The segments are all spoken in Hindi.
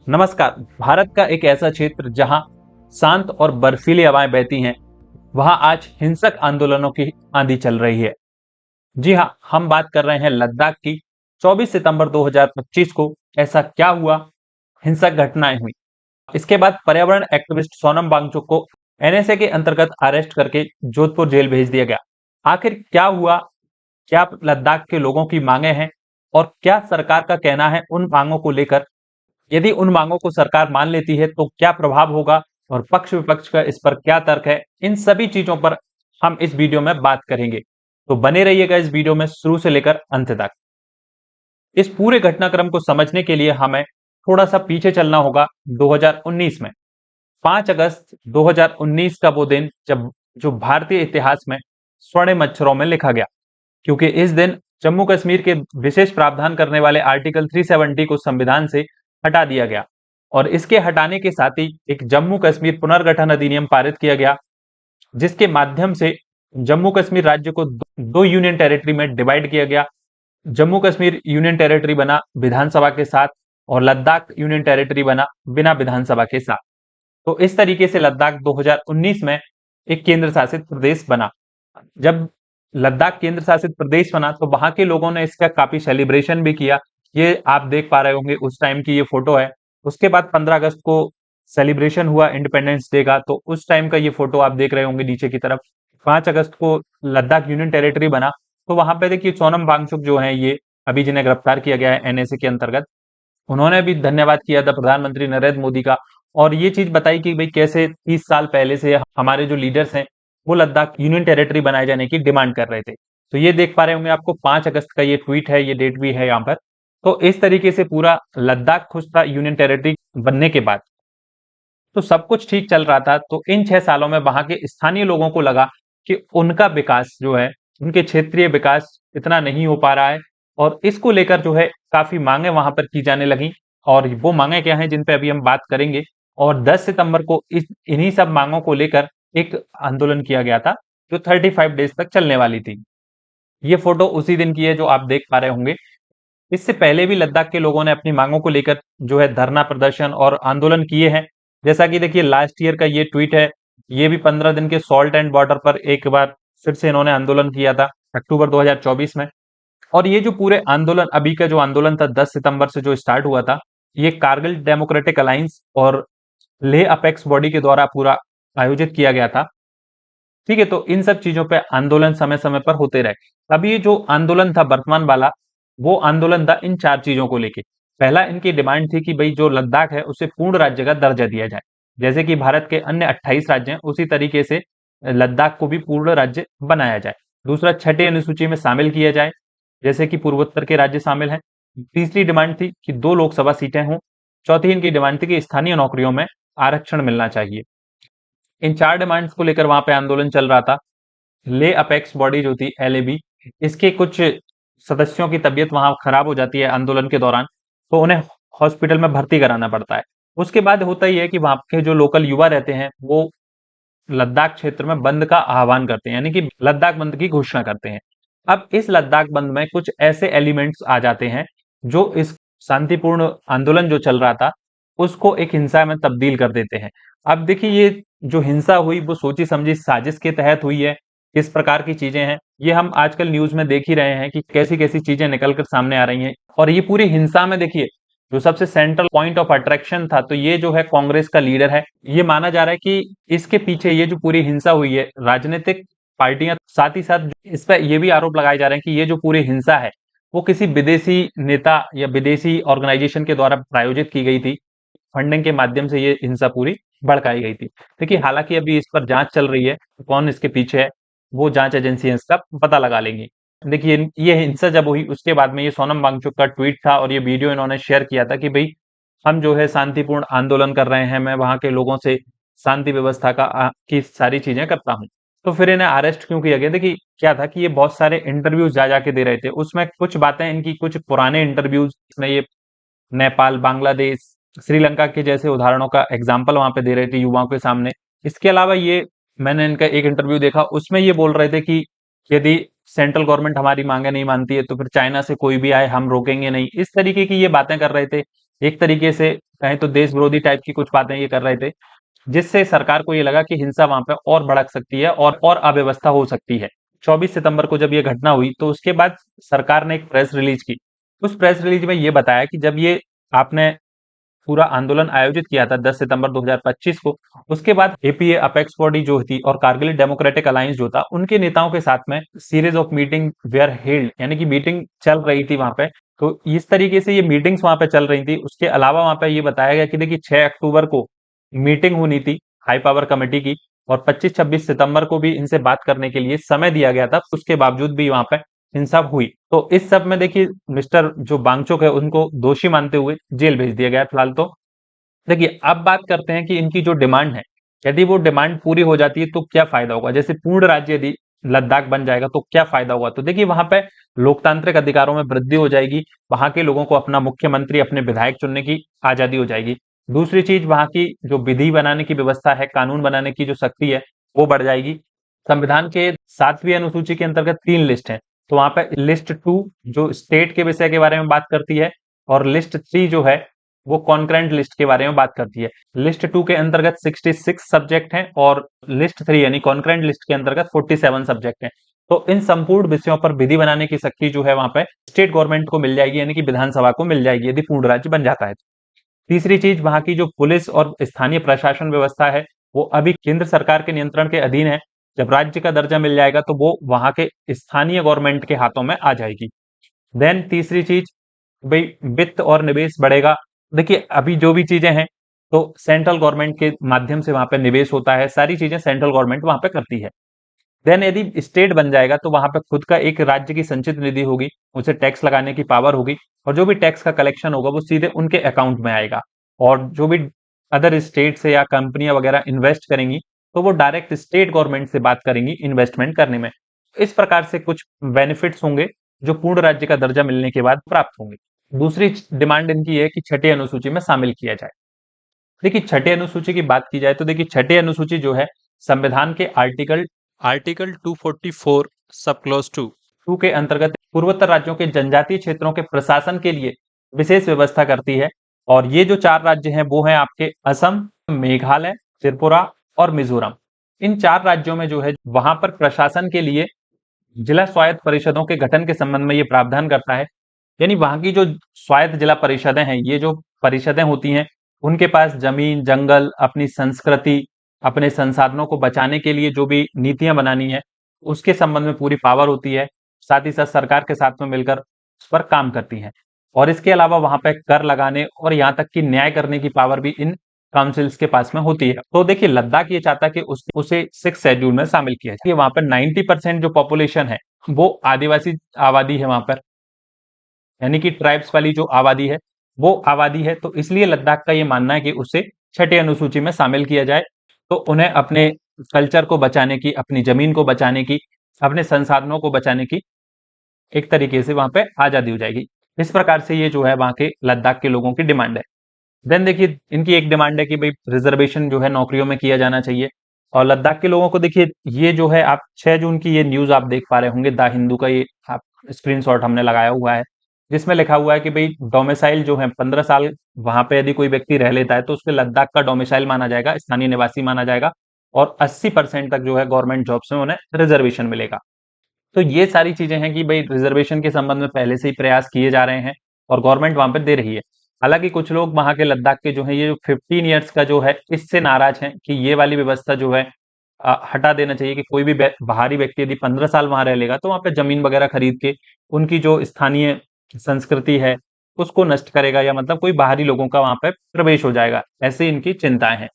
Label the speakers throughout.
Speaker 1: नमस्कार। भारत का एक ऐसा क्षेत्र जहां शांत और बर्फीली हवाएं बहती हैं, वहां आज हिंसक आंदोलनों की आंधी चल रही है। जी हां, हम बात कर रहे हैं लद्दाख की। 24 सितंबर 2025 को ऐसा क्या हुआ? हिंसक घटनाएं हुई। इसके बाद पर्यावरण एक्टिविस्ट सोनम वांगचुक को एनएसए के अंतर्गत अरेस्ट करके जोधपुर जेल भेज दिया गया। आखिर क्या हुआ? क्या लद्दाख के लोगों की मांगे हैं और क्या सरकार का कहना है उन मांगों को लेकर? यदि उन मांगों को सरकार मान लेती है तो क्या प्रभाव होगा और पक्ष विपक्ष का इस पर क्या तर्क है? इन सभी चीजों पर हम इस वीडियो में बात करेंगे। तो बने रहिएगा इस वीडियो में शुरू से लेकर अंत तक। इस पूरे घटनाक्रम को समझने के लिए हमें थोड़ा सा पीछे चलना होगा 2019 में। 5 अगस्त 2019 का वो दिन जब जो भारतीय इतिहास में स्वर्ण अक्षरों में लिखा गया, क्योंकि इस दिन जम्मू कश्मीर के विशेष प्रावधान करने वाले आर्टिकल 370 को संविधान से हटा दिया गया और इसके हटाने के साथ ही एक जम्मू कश्मीर पुनर्गठन अधिनियम पारित किया गया, जिसके माध्यम से जम्मू कश्मीर राज्य को दो यूनियन टेरिटरी में डिवाइड किया गया। जम्मू कश्मीर यूनियन टेरिटरी बना विधानसभा के साथ और लद्दाख यूनियन टेरिटरी बना बिना विधानसभा के साथ। तो इस तरीके से लद्दाख 2019 में एक केंद्र शासित प्रदेश बना। जब लद्दाख केंद्र शासित प्रदेश बना तो वहां के लोगों ने इसका काफी सेलिब्रेशन भी किया। ये आप देख पा रहे होंगे, उस टाइम की ये फोटो है। उसके बाद 15 अगस्त को सेलिब्रेशन हुआ इंडिपेंडेंस डे का, तो उस टाइम का ये फोटो आप देख रहे होंगे नीचे की तरफ। 5 अगस्त को लद्दाख यूनियन टेरिटरी बना, तो वहां पे देखिए सोनम वांगचुक जो है, ये अभी जिन्हें गिरफ्तार किया गया है एनएसए के अंतर्गत, उन्होंने भी धन्यवाद किया था प्रधानमंत्री नरेंद्र मोदी का और ये चीज बताई कि भाई कैसे 30 साल पहले से हमारे जो लीडर्स हैं वो लद्दाख यूनियन टेरिटरी बनाए जाने की डिमांड कर रहे थे। तो ये देख पा रहे होंगे आपको 5 अगस्त का ये ट्वीट है, ये डेट भी है यहाँ पर। तो इस तरीके से पूरा लद्दाख खुश था यूनियन टेरिटरी बनने के बाद। तो सब कुछ ठीक चल रहा था। तो इन 6 सालों में वहां के स्थानीय लोगों को लगा कि उनका विकास जो है, उनके क्षेत्रीय विकास इतना नहीं हो पा रहा है और इसको लेकर जो है काफी मांगे वहां पर की जाने लगी। और वो मांगे क्या हैं जिन पे अभी हम बात करेंगे। और 10 सितंबर को इन्हीं सब मांगों को लेकर एक आंदोलन किया गया था, जो 35 डेज तक चलने वाली थी। ये फोटो उसी दिन की है जो आप देख पा रहे होंगे। इससे पहले भी लद्दाख के लोगों ने अपनी मांगों को लेकर जो है धरना प्रदर्शन और आंदोलन किए हैं। जैसा कि देखिए लास्ट ईयर का ये ट्वीट है, ये भी 15 दिन के सॉल्ट एंड बॉर्डर पर एक बार फिर से इन्होंने आंदोलन किया था अक्टूबर 2024 में। और ये जो पूरे आंदोलन, अभी का जो आंदोलन था 10 सितंबर से जो स्टार्ट हुआ था, ये कारगिल डेमोक्रेटिक अलायंस और लेह अपेक्स बॉडी के द्वारा पूरा आयोजित किया गया था। ठीक है, तो इन सब चीजों पे आंदोलन समय समय पर होते रहे। अब ये जो आंदोलन था वर्तमान वाला, वो आंदोलन था इन 4 चीजों को लेके। पहला इनकी डिमांड थी कि भाई जो लद्दाख है उसे पूर्ण राज्य का दर्जा दिया जाए। जैसे कि भारत के अन्य 28 राज्य हैं, उसी तरीके से लद्दाख को भी पूर्ण राज्य बनाया जाए। दूसरा, छठी अनुसूची में शामिल किया जाए, जैसे कि पूर्वोत्तर के राज्य शामिल हैं। तीसरी डिमांड थी कि 2 लोकसभा सीटें हों। चौथी इनकी डिमांड थी कि स्थानीय नौकरियों में आरक्षण मिलना चाहिए। इन 4 डिमांड्स को लेकर वहां पे आंदोलन चल रहा था। ले अपेक्स बॉडी जो थी एलएबी, इसके कुछ सदस्यों की तबीयत वहां खराब हो जाती है आंदोलन के दौरान, तो उन्हें हॉस्पिटल में भर्ती कराना पड़ता है। उसके बाद होता ही है कि वहां के जो लोकल युवा रहते हैं वो लद्दाख क्षेत्र में बंद का आह्वान करते हैं, यानी कि लद्दाख बंद की घोषणा करते हैं। अब इस लद्दाख बंद में कुछ ऐसे एलिमेंट्स आ जाते हैं जो इस शांतिपूर्ण आंदोलन जो चल रहा था उसको एक हिंसा में तब्दील कर देते हैं। अब देखिए, ये जो हिंसा हुई वो सोची समझी साजिश के तहत हुई है। किस प्रकार की चीजें हैं ये हम आजकल न्यूज में देख ही रहे हैं कि कैसी कैसी चीजें निकलकर सामने आ रही हैं। और ये पूरी हिंसा में देखिए, जो सबसे सेंट्रल पॉइंट ऑफ अट्रैक्शन था, तो ये जो है कांग्रेस का लीडर है। ये माना जा रहा है कि इसके पीछे ये जो पूरी हिंसा हुई है, राजनीतिक पार्टियां, साथ ही साथ इस पर ये भी आरोप लगाए जा रहे हैं कि ये जो पूरी हिंसा है वो किसी विदेशी नेता या विदेशी ऑर्गेनाइजेशन के द्वारा प्रायोजित की गई थी। फंडिंग के माध्यम से ये हिंसा पूरी भड़काई गई थी। देखिए, हालांकि अभी इस पर जांच चल रही है, तो कौन इसके पीछे है वो जांच एजेंसियां इसका पता लगा लेंगी। देखिए, ये हिंसा जब हुई उसके बाद में ये सोनम वांगचुक का ट्वीट था और ये वीडियो इन्होंने शेयर किया था कि भाई हम जो है शांतिपूर्ण आंदोलन कर रहे हैं, मैं वहां के लोगों से शांति व्यवस्था की सारी चीजें करता हूँ। तो फिर इन्हें अरेस्ट क्यों किया गया? देखिए, क्या था कि ये बहुत सारे इंटरव्यूज जा जाके दे रहे थे, उसमें कुछ बातें इनकी कुछ पुराने इंटरव्यूज में ये नेपाल, बांग्लादेश, श्रीलंका के जैसे उदाहरणों का एग्जाम्पल वहां पे दे रहे थे युवाओं के सामने। इसके अलावा ये, मैंने इनका एक इंटरव्यू देखा, उसमें ये बोल रहे थे कि यदि सेंट्रल गवर्नमेंट हमारी मांगे नहीं मानती है तो फिर चाइना से कोई भी आए हम रोकेंगे नहीं। इस तरीके की ये बातें कर रहे थे। एक तरीके से कहें तो देश विरोधी टाइप की कुछ बातें ये कर रहे थे, जिससे सरकार को ये लगा कि हिंसा वहां पे और भड़क सकती है और अव्यवस्था हो सकती है। 24 सितंबर को जब ये घटना हुई तो उसके बाद सरकार ने एक प्रेस रिलीज की। उस प्रेस रिलीज में ये बताया कि जब ये आपने पूरा आंदोलन आयोजित किया था 10 सितंबर 2025 को, उसके बाद एपीए अपेक्स बॉडी जो थी और कारगिल डेमोक्रेटिक अलायंस जो था, उनके नेताओं के साथ में series of meeting where held, यानी कि मीटिंग चल रही थी वहां पे। तो इस तरीके से ये मीटिंग्स वहां पे चल रही थी। उसके अलावा वहां पे ये बताया गया कि देखिए 6 अक्टूबर को मीटिंग होनी थी हाई पावर कमेटी की, और 25-26 सितंबर को भी इनसे बात करने के लिए समय दिया गया था। उसके बावजूद भी वहां पे हिंसा हुई। तो इस सब में देखिए मिस्टर जो बांगचुक है उनको दोषी मानते हुए जेल भेज दिया गया फिलहाल। तो देखिए अब बात करते हैं कि इनकी जो डिमांड है, यदि वो डिमांड पूरी हो जाती है तो क्या फायदा होगा। जैसे पूर्ण राज्य यदि लद्दाख बन जाएगा तो क्या फायदा होगा, तो देखिए वहां पे लोकतांत्रिक अधिकारों में वृद्धि हो जाएगी, वहां के लोगों को अपना मुख्यमंत्री अपने विधायक चुनने की आजादी हो जाएगी। दूसरी चीज, वहां की जो विधि बनाने की व्यवस्था है, कानून बनाने की जो शक्ति है, वो बढ़ जाएगी। संविधान के 7वीं अनुसूची के अंतर्गत 3 लिस्ट है, तो वहां पे लिस्ट 2 जो स्टेट के विषय के बारे में बात करती है, और लिस्ट 3 जो है वो कॉन्करेंट लिस्ट के बारे में बात करती है। लिस्ट 2 के अंतर्गत 66 सब्जेक्ट हैं और लिस्ट 3 यानी कॉन्करेंट लिस्ट के अंतर्गत 47 सब्जेक्ट हैं। तो इन संपूर्ण विषयों पर विधि बनाने की शक्ति जो है वहां पे स्टेट गवर्नमेंट को मिल जाएगी, यानी कि विधानसभा को मिल जाएगी यदि पूर्ण राज्य बन जाता है। तीसरी चीज, वहां की जो पुलिस और स्थानीय प्रशासन व्यवस्था है वो अभी केंद्र सरकार के नियंत्रण के अधीन है। जब राज्य का दर्जा मिल जाएगा तो वो वहां के स्थानीय गवर्नमेंट के हाथों में आ जाएगी। देन तीसरी चीज, भाई वित्त और निवेश बढ़ेगा। देखिए अभी जो भी चीजें हैं तो सेंट्रल गवर्नमेंट के माध्यम से वहां पे निवेश होता है, सारी चीजें सेंट्रल गवर्नमेंट वहां पे करती है। देन यदि स्टेट बन जाएगा तो वहां पे खुद का एक राज्य की संचित निधि होगी, उसे टैक्स लगाने की पावर होगी, और जो भी टैक्स का कलेक्शन होगा वो सीधे उनके अकाउंट में आएगा। और जो भी अदर स्टेट से या कंपनियां वगैरह इन्वेस्ट करेंगी तो वो डायरेक्ट स्टेट गवर्नमेंट से बात करेंगी इन्वेस्टमेंट करने में। इस प्रकार से कुछ बेनिफिट्स होंगे जो पूर्ण राज्य का दर्जा मिलने के बाद प्राप्त होंगे। दूसरी डिमांड इनकी है कि छठी अनुसूची में शामिल किया जाए। देखिए छठी अनुसूची की बात की जाए तो देखिए छठी अनुसूची जो है संविधान के आर्टिकल आर्टिकल 244 सब क्लॉज 2 के अंतर्गत पूर्वोत्तर राज्यों के जनजातीय क्षेत्रों के प्रशासन के लिए विशेष व्यवस्था करती है। और ये जो 4 राज्य हैं वो हैं आपके असम, मेघालय, त्रिपुरा और मिजोरम। इन 4 राज्यों में जो है वहां पर प्रशासन के लिए जिला स्वायत्त परिषदों के गठन के संबंध में ये प्रावधान करता है। यानी वहां की जो स्वायत्त जिला परिषदें हैं, ये जो परिषदें होती हैं, उनके पास जमीन, जंगल, अपनी संस्कृति, अपने संसाधनों को बचाने के लिए जो भी नीतियां बनानी है उसके संबंध में पूरी पावर होती है। साथ ही साथ सरकार के साथ में मिलकर उस पर काम करती हैं। और इसके अलावा वहां पे कर लगाने और यहाँ तक कि न्याय करने की पावर भी इन काउंसिल्स के पास में होती है। तो देखिए लद्दाख ये चाहता है कि उसे 6 शेड्यूल में शामिल किया जाए। वहां पर 90% जो पॉपुलेशन है वो आदिवासी आबादी है वहां पर, यानी कि ट्राइब्स वाली जो आबादी है वो आबादी है। तो इसलिए लद्दाख का ये मानना है कि उसे छठी अनुसूची में शामिल किया जाए, तो उन्हें अपने कल्चर को बचाने की, अपनी जमीन को बचाने की, अपने संसाधनों को बचाने की एक तरीके से वहां पे आजादी हो जाएगी। इस प्रकार से ये जो है वहां के लद्दाख के लोगों की डिमांड है। देन देखिए इनकी एक डिमांड है कि भाई रिजर्वेशन जो है नौकरियों में किया जाना चाहिए। और लद्दाख के लोगों को देखिए ये जो है आप 6 जून की ये न्यूज आप देख पा रहे होंगे, द हिंदू का ये आप स्क्रीनशॉट हमने लगाया हुआ है, जिसमें लिखा हुआ है कि भाई डोमिसाइल जो है 15 साल वहां पे यदि कोई व्यक्ति रह लेता है तो उसके लद्दाख का डोमिसाइल माना जाएगा, स्थानीय निवासी माना जाएगा, और 80% तक जो है गवर्नमेंट जॉब्स में उन्हें रिजर्वेशन मिलेगा। तो ये सारी चीजें हैं कि भाई रिजर्वेशन के संबंध में पहले से ही प्रयास किए जा रहे हैं और गवर्नमेंट वहां पे दे रही है। हालांकि कुछ लोग वहां के लद्दाख के जो है ये जो 15 ईयर्स का जो है इससे नाराज हैं कि ये वाली व्यवस्था जो है हटा देना चाहिए, कि कोई भी बाहरी व्यक्ति यदि 15 साल वहां रह लेगा तो वहां पे जमीन वगैरह खरीद के उनकी जो स्थानीय संस्कृति है उसको नष्ट करेगा, या मतलब कोई बाहरी लोगों का वहां पे प्रवेश हो जाएगा, ऐसी इनकी चिंताएं हैं।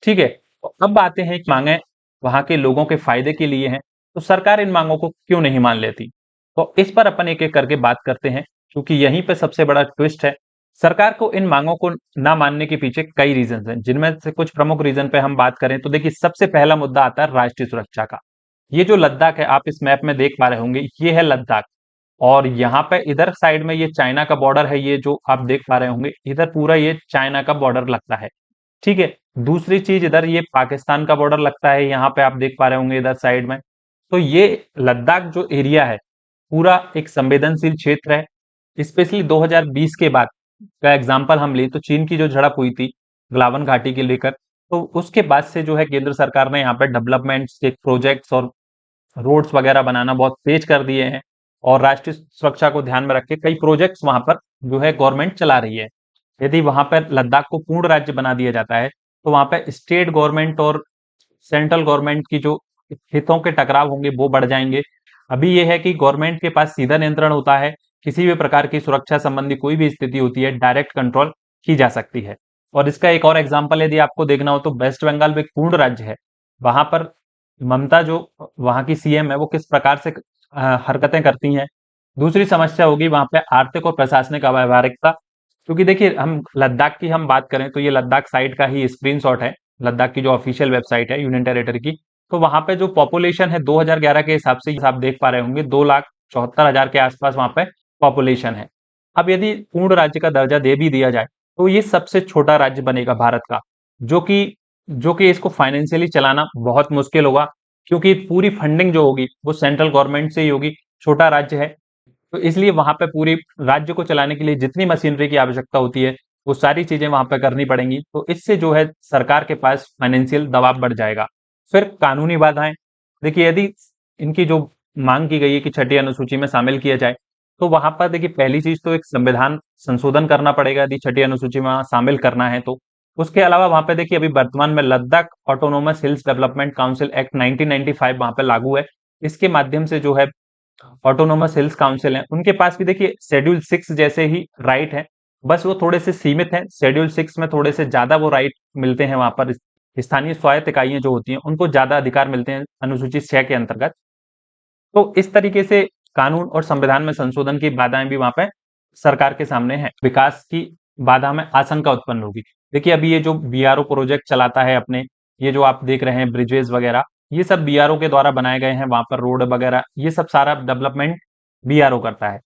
Speaker 1: ठीक है, तो अब आते हैं कि मांगे वहां के लोगों के फायदे के लिए हैं, तो सरकार इन मांगों को क्यों नहीं मान लेती। तो इस पर अपन एक एक करके बात करते हैं, क्योंकि यहीं पे सबसे बड़ा ट्विस्ट है। सरकार को इन मांगों को ना मानने के पीछे कई रीजन हैं, जिनमें से कुछ प्रमुख रीजन पे हम बात करें तो देखिए सबसे पहला मुद्दा आता है राष्ट्रीय सुरक्षा का। ये जो लद्दाख है आप इस मैप में देख पा रहे होंगे, ये है लद्दाख, और यहाँ पे इधर साइड में ये चाइना का बॉर्डर है, ये जो आप देख पा रहे होंगे इधर पूरा ये चाइना का बॉर्डर लगता है। ठीक है, दूसरी चीज इधर ये पाकिस्तान का बॉर्डर लगता है, यहाँ पे आप देख पा रहे होंगे इधर साइड में। तो ये लद्दाख जो एरिया है पूरा एक संवेदनशील क्षेत्र है, स्पेशली 2020 के बाद का एग्जाम्पल हम ले तो चीन की जो झड़प हुई थी गलावन घाटी के लेकर, तो उसके बाद से जो है केंद्र सरकार ने यहाँ पे डेवलपमेंट्स के प्रोजेक्ट्स और रोड्स वगैरह बनाना बहुत तेज कर दिए हैं और राष्ट्रीय सुरक्षा को ध्यान में रख के कई प्रोजेक्ट्स वहां पर जो है गवर्नमेंट चला रही है। यदि वहां पर लद्दाख को पूर्ण राज्य बना दिया जाता है तो वहां पर स्टेट गवर्नमेंट और सेंट्रल गवर्नमेंट की जो हितों के टकराव होंगे वो बढ़ जाएंगे। अभी यह है कि गवर्नमेंट के पास सीधा नियंत्रण होता है, किसी भी प्रकार की सुरक्षा संबंधी कोई भी स्थिति होती है डायरेक्ट कंट्रोल की जा सकती है। और इसका एक और एग्जाम्पल यदि आपको देखना हो तो वेस्ट बंगाल भी एक पूर्ण राज्य है। वहां पर ममता जो वहां की सीएम है वो किस प्रकार से हरकतें करती हैं। दूसरी समस्या होगी वहां पे आर्थिक और प्रशासनिक अव्यवहारिकता, क्योंकि देखिए हम लद्दाख की हम बात करें तो ये लद्दाख साइट का ही स्क्रीनशॉट है, लद्दाख की जो ऑफिशियल वेबसाइट है यूनियन टेरिटरी की। तो वहां पे जो पॉपुलेशन है 2011 के हिसाब से आप देख पा रहे होंगे 2,74,000 के आसपास वहां पे पॉपुलेशन है। अब यदि पूर्ण राज्य का दर्जा दे भी दिया जाए तो ये सबसे छोटा राज्य बनेगा भारत का, जो कि इसको फाइनेंशियली चलाना बहुत मुश्किल होगा, क्योंकि पूरी फंडिंग जो होगी वो सेंट्रल गवर्नमेंट से ही होगी। छोटा राज्य है तो इसलिए वहां पे पूरी राज्य को चलाने के लिए जितनी मशीनरी की आवश्यकता होती है वो सारी चीजें वहां पे करनी पड़ेंगी, तो इससे जो है सरकार के पास फाइनेंशियल दबाव बढ़ जाएगा। फिर कानूनी बाधाएं, देखिए यदि इनकी जो मांग की गई है कि छठी अनुसूची में शामिल किया जाए तो वहां पर देखिए पहली चीज तो एक संविधान संशोधन करना पड़ेगा यदि छठी अनुसूची में शामिल करना है तो। उसके अलावा वहां पे देखिए अभी वर्तमान में Ladakh autonomous hills development council act 1995 वहां पे लागू है। इसके माध्यम से जो है ऑटोनोमस हिल्स काउंसिल है उनके पास भी देखिए शेड्यूल 6 जैसे ही राइट है, बस वो थोड़े से सीमित हैं। शेड्यूल 6 में थोड़े से ज्यादा वो राइट मिलते हैं, वहां पर स्थानीय स्वायत्त इकाइयां जो होती हैं उनको ज्यादा अधिकार मिलते हैं अनुसूची 6 के अंतर्गत। तो इस तरीके से कानून और संविधान में संशोधन की बाधाएं भी वहां पे सरकार के सामने है। विकास की बाधा में आशंका उत्पन्न होगी। देखिए अभी ये जो बीआरओ प्रोजेक्ट चलाता है अपने, ये जो आप देख रहे हैं ब्रिजेस वगैरह, ये सब बीआरओ के द्वारा बनाए गए हैं। वहां पर रोड वगैरह ये सब सारा डेवलपमेंट बीआरओ करता है।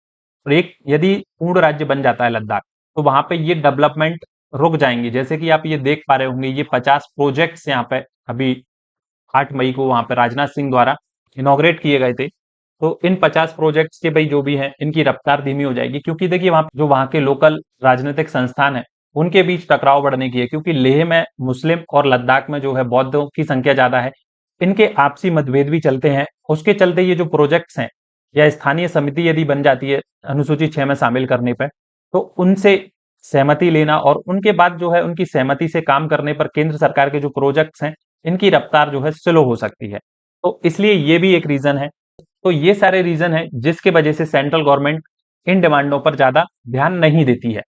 Speaker 1: और एक यदि पूर्ण राज्य बन जाता है लद्दाख तो वहां पे ये डेवलपमेंट रुक जाएंगे। जैसे कि आप ये देख पा रहे होंगे ये 50 प्रोजेक्ट्स यहाँ पे अभी 8 मई को वहां पे राजनाथ सिंह द्वारा इनॉग्रेट किए गए थे। तो इन 50 प्रोजेक्ट्स के भाई जो भी हैं इनकी रफ्तार धीमी हो जाएगी, क्योंकि देखिए वहां जो वहां के लोकल राजनीतिक संस्थान है उनके बीच टकराव बढ़ने की है, क्योंकि लेह में मुस्लिम और लद्दाख में जो है बौद्धों की संख्या ज्यादा है। इनके आपसी मतभेद भी चलते हैं। उसके चलते ये जो प्रोजेक्ट्स हैं या स्थानीय समिति यदि बन जाती है अनुसूची 6 में शामिल करने पर, तो उनसे सहमति लेना और उनके बाद जो है उनकी सहमति से काम करने पर केंद्र सरकार के जो प्रोजेक्ट्स हैं इनकी रफ्तार जो है स्लो हो सकती है। तो इसलिए ये भी एक रीजन है। तो ये सारे रीजन है जिसके वजह से सेंट्रल गवर्नमेंट इन डिमांडों पर ज्यादा ध्यान नहीं देती है।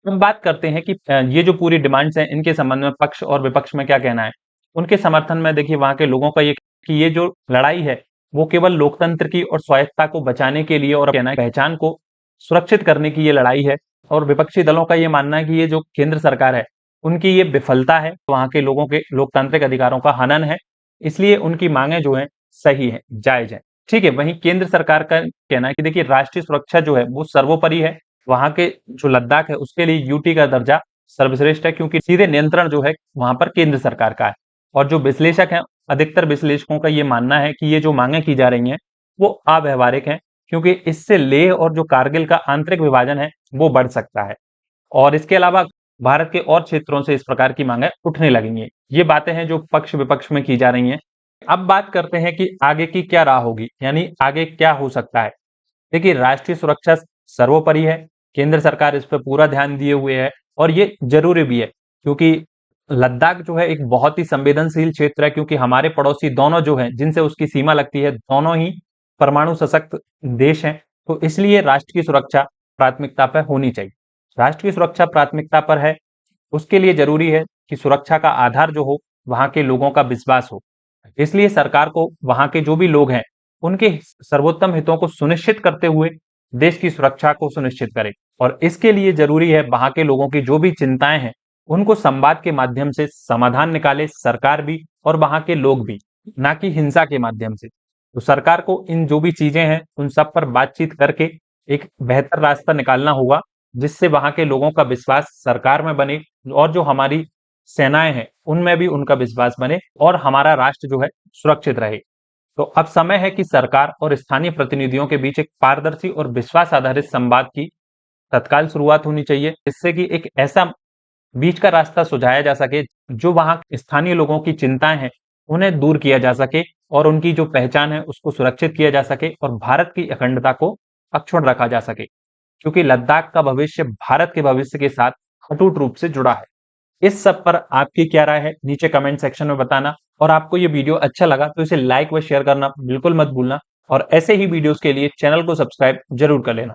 Speaker 1: हम बात करते हैं कि ये जो पूरी डिमांड्स हैं इनके संबंध में पक्ष और विपक्ष में क्या कहना है। उनके समर्थन में देखिए वहां के लोगों का ये कि ये जो लड़ाई है वो केवल लोकतंत्र की और स्वायत्तता को बचाने के लिए और कहना है पहचान को सुरक्षित करने की ये लड़ाई है। और विपक्षी दलों का ये मानना है कि ये जो केंद्र सरकार है उनकी ये विफलता है, वहां के लोगों के लोकतांत्रिक अधिकारों का हनन है, इसलिए उनकी मांगे जो है सही है, जायज है। ठीक है, वहीं केंद्र सरकार का कहना है कि देखिए राष्ट्रीय सुरक्षा जो है वो सर्वोपरि है। वहां के जो लद्दाख है उसके लिए यूटी का दर्जा सर्वश्रेष्ठ है, क्योंकि सीधे नियंत्रण जो है वहां पर केंद्र सरकार का है। और जो विश्लेषक हैं, अधिकतर विश्लेषकों का ये मानना है कि ये जो मांगे की जा रही हैं वो अव्यवहारिक हैं, क्योंकि इससे लेह और जो कारगिल का आंतरिक विभाजन है वो बढ़ सकता है। और इसके अलावा भारत के और क्षेत्रों से इस प्रकार की मांगे उठने लगेंगी। ये बातें हैं जो पक्ष विपक्ष में की जा रही हैं। अब बात करते हैं कि आगे की क्या राह होगी, यानी आगे क्या हो सकता है। देखिए राष्ट्रीय सुरक्षा सर्वोपरि है, केंद्र सरकार इस पर पूरा ध्यान दिए हुए है और ये जरूरी भी है, क्योंकि लद्दाख जो है एक बहुत ही संवेदनशील क्षेत्र है, क्योंकि हमारे पड़ोसी दोनों जो हैं जिनसे उसकी सीमा लगती है दोनों ही परमाणु सशक्त देश हैं। तो इसलिए राष्ट्र की सुरक्षा प्राथमिकता पर होनी चाहिए। राष्ट्रीय सुरक्षा प्राथमिकता पर है, उसके लिए जरूरी है कि सुरक्षा का आधार जो हो वहां के लोगों का विश्वास हो। इसलिए सरकार को वहां के जो भी लोग हैं उनके सर्वोत्तम हितों को सुनिश्चित करते हुए देश की सुरक्षा को सुनिश्चित करे। और इसके लिए जरूरी है वहां के लोगों की जो भी चिंताएं हैं उनको संवाद के माध्यम से समाधान निकाले सरकार भी और वहां के लोग भी, ना कि हिंसा के माध्यम से। तो सरकार को इन जो भी चीजें हैं उन सब पर बातचीत करके एक बेहतर रास्ता निकालना होगा, जिससे वहां के लोगों का विश्वास सरकार में बने और जो हमारी सेनाएं हैं उनमें भी उनका विश्वास बने और हमारा राष्ट्र जो है सुरक्षित रहे। तो अब समय है कि सरकार और स्थानीय प्रतिनिधियों के बीच एक पारदर्शी और विश्वास आधारित संवाद की तत्काल शुरुआत होनी चाहिए, जिससे कि एक ऐसा बीच का रास्ता सुझाया जा सके जो वहां स्थानीय लोगों की चिंताएं हैं उन्हें दूर किया जा सके और उनकी जो पहचान है उसको सुरक्षित किया जा सके और भारत की अखंडता को अक्षुण्ण रखा जा सके, क्योंकि लद्दाख का भविष्य भारत के भविष्य के साथ अटूट रूप से जुड़ा है। इस सब पर आपकी क्या राय है नीचे कमेंट सेक्शन में बताना, और आपको ये वीडियो अच्छा लगा तो इसे लाइक व शेयर करना बिल्कुल मत भूलना, और ऐसे ही वीडियोस के लिए चैनल को सब्सक्राइब जरूर कर लेना।